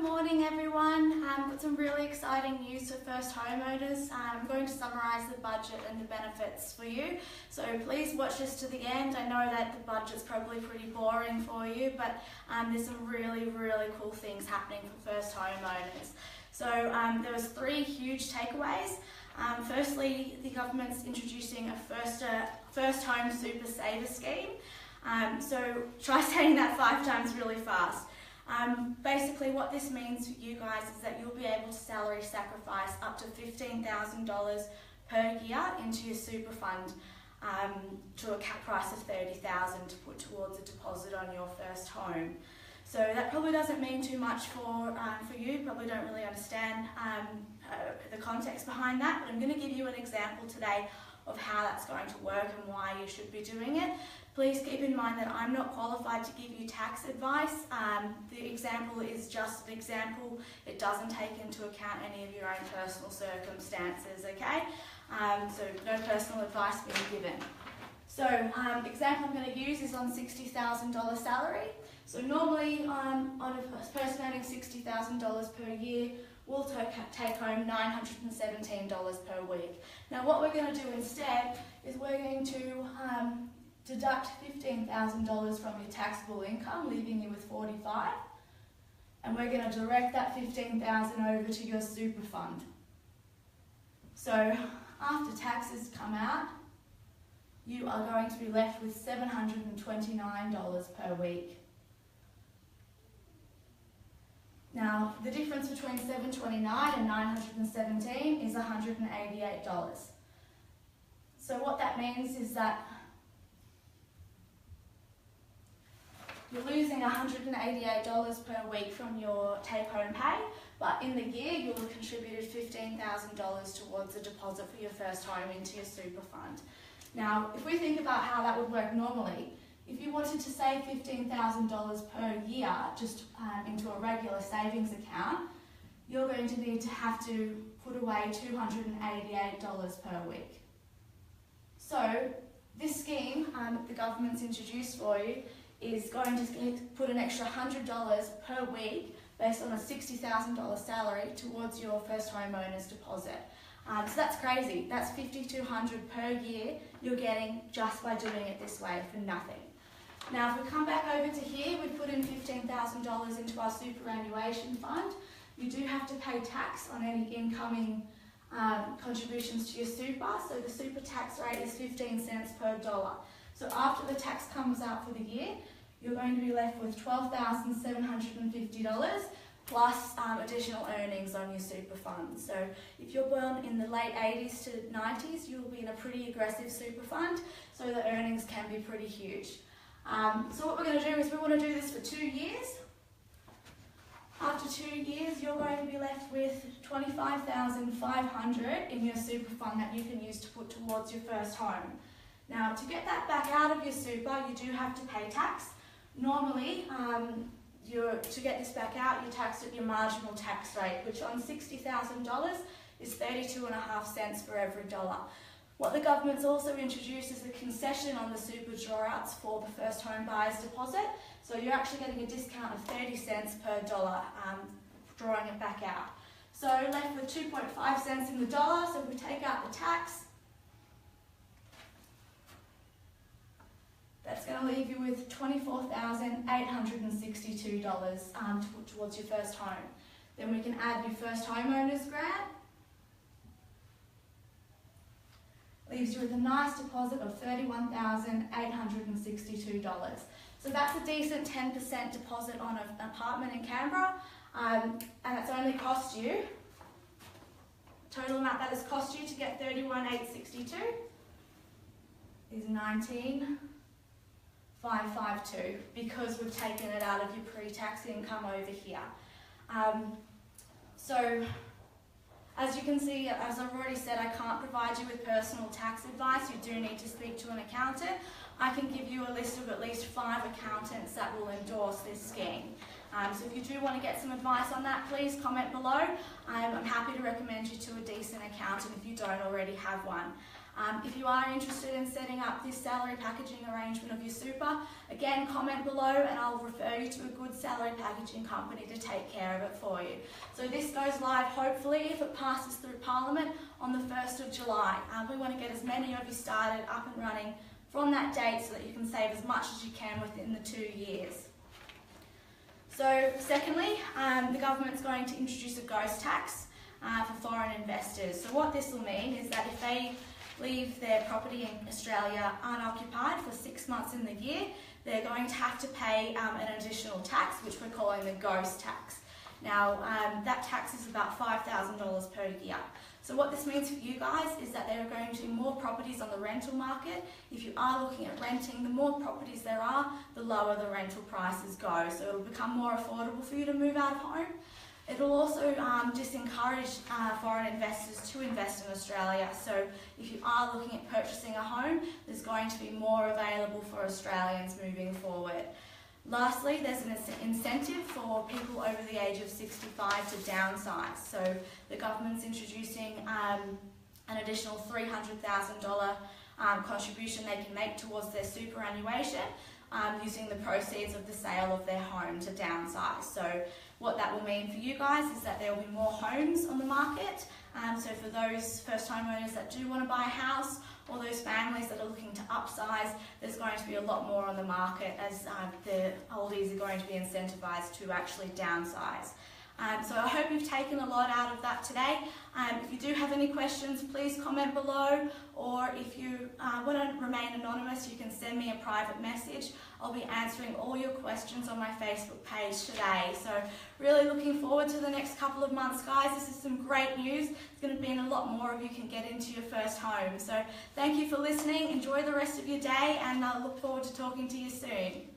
morning everyone. Got some really exciting news for first homeowners. I'm going to summarise the budget and the benefits for you. So please watch this to the end. I know that the budget's probably pretty boring for you, but there's some really cool things happening for first homeowners. So there was 3 huge takeaways. Firstly, the government's introducing a first home super saver scheme. So try saying that 5 times really fast. Basically what this means for you guys is that you'll be able to salary sacrifice up to $15,000 per year into your super fund to a cap price of $30,000 to put towards a deposit on your first home. So that probably doesn't mean too much for you, probably don't really understand the context behind that, but I'm going to give you an example today of how that's going to work and why you should be doing it. Please keep in mind that I'm not qualified to give you tax advice. The example is just an example. It doesn't take into account any of your own personal circumstances, okay? So no personal advice being given. So the example I'm going to use is on $60,000 salary. So normally on a person earning $60,000 per year, we'll take home $917 per week. Now what we're going to do instead is we're going to deduct $15,000 from your taxable income, leaving you with $45,000, and we're going to direct that $15,000 over to your super fund. So after taxes come out, you are going to be left with $729 per week. Now, the difference between $729 and $917 is $188. So what that means is that you're losing $188 per week from your take-home pay, but in the year you'll have contributed $15,000 towards a deposit for your first home into your super fund. Now, if we think about how that would work normally, if you wanted to save $15,000 per year just into a regular savings account, you're going to need to have to put away $288 per week. So this scheme that the government's introduced for you is going to put an extra $100 per week based on a $60,000 salary towards your first homeowner's deposit. So that's crazy. That's $5,200 per year you're getting just by doing it this way for nothing. Now if we come back over to here, we put in $15,000 into our superannuation fund. You do have to pay tax on any incoming contributions to your super, so the super tax rate is 15 cents per dollar. So after the tax comes out for the year, you're going to be left with $12,750 plus additional earnings on your super fund. So if you're born in the late 80s to 90s, you'll be in a pretty aggressive super fund, so the earnings can be pretty huge. So what we're going to do is we want to do this for 2 years. After 2 years, you're going to be left with $25,500 in your super fund that you can use to put towards your first home. Now, to get that back out of your super, you do have to pay tax. Normally, to get this back out, you're taxed at your marginal tax rate, which on $60,000 is 32.5 cents for every dollar. What the government's also introduced is a concession on the super drawouts for the first home buyer's deposit. So you're actually getting a discount of 30 cents per dollar drawing it back out. So left with 2.5 cents in the dollar, so if we take out the tax, that's going to leave you with $24,862 to put towards your first home. Then we can add your first homeowner's grant. Leaves you with a nice deposit of $31,862. So that's a decent 10% deposit on an apartment in Canberra, and it's only cost you, total amount that has cost you to get $31,862 is $19,552 because we've taken it out of your pre-tax income over here. So as you can see, as I've already said, I can't provide you with personal tax advice. You do need to speak to an accountant. I can give you a list of at least 5 accountants that will endorse this scheme. So if you do want to get some advice on that, please comment below. I'm happy to recommend you to a decent accountant if you don't already have one. If you are interested in setting up this salary packaging arrangement of your super, again, comment below and I'll refer you to a good salary packaging company to take care of it for you. So this goes live, hopefully, if it passes through Parliament, on the 1st of July. We want to get as many of you started up and running from that date so that you can save as much as you can within the 2 years. So secondly, the government's going to introduce a ghost tax for foreign investors. So what this will mean is that if they leave their property in Australia unoccupied for 6 months in the year, they're going to have to pay an additional tax, which we're calling the ghost tax. Now, that tax is about $5,000 per year. So what this means for you guys is that there are going to be more properties on the rental market. If you are looking at renting, the more properties there are, the lower the rental prices go. So it'll become more affordable for you to move out of home. It'll also just encourage foreign investors to invest in Australia. So if you are looking at purchasing a home, there's going to be more available for Australians moving forward. Lastly, there's an incentive for people over the age of 65 to downsize. So the government's introducing an additional $300,000 contribution they can make towards their superannuation using the proceeds of the sale of their home to downsize. So what that will mean for you guys is that there will be more homes on the market. So for those first homeowners that do want to buy a house, or those families that are looking to upsize, there's going to be a lot more on the market as the oldies are going to be incentivised to actually downsize. So I hope you've taken a lot out of that today. If you do have any questions, please comment below, or if you want to remain anonymous, you can send me a private message. I'll be answering all your questions on my Facebook page today. So really looking forward to the next couple of months, guys. This is some great news. It's going to mean a lot more of you can get into your first home. So thank you for listening. Enjoy the rest of your day, and I look forward to talking to you soon.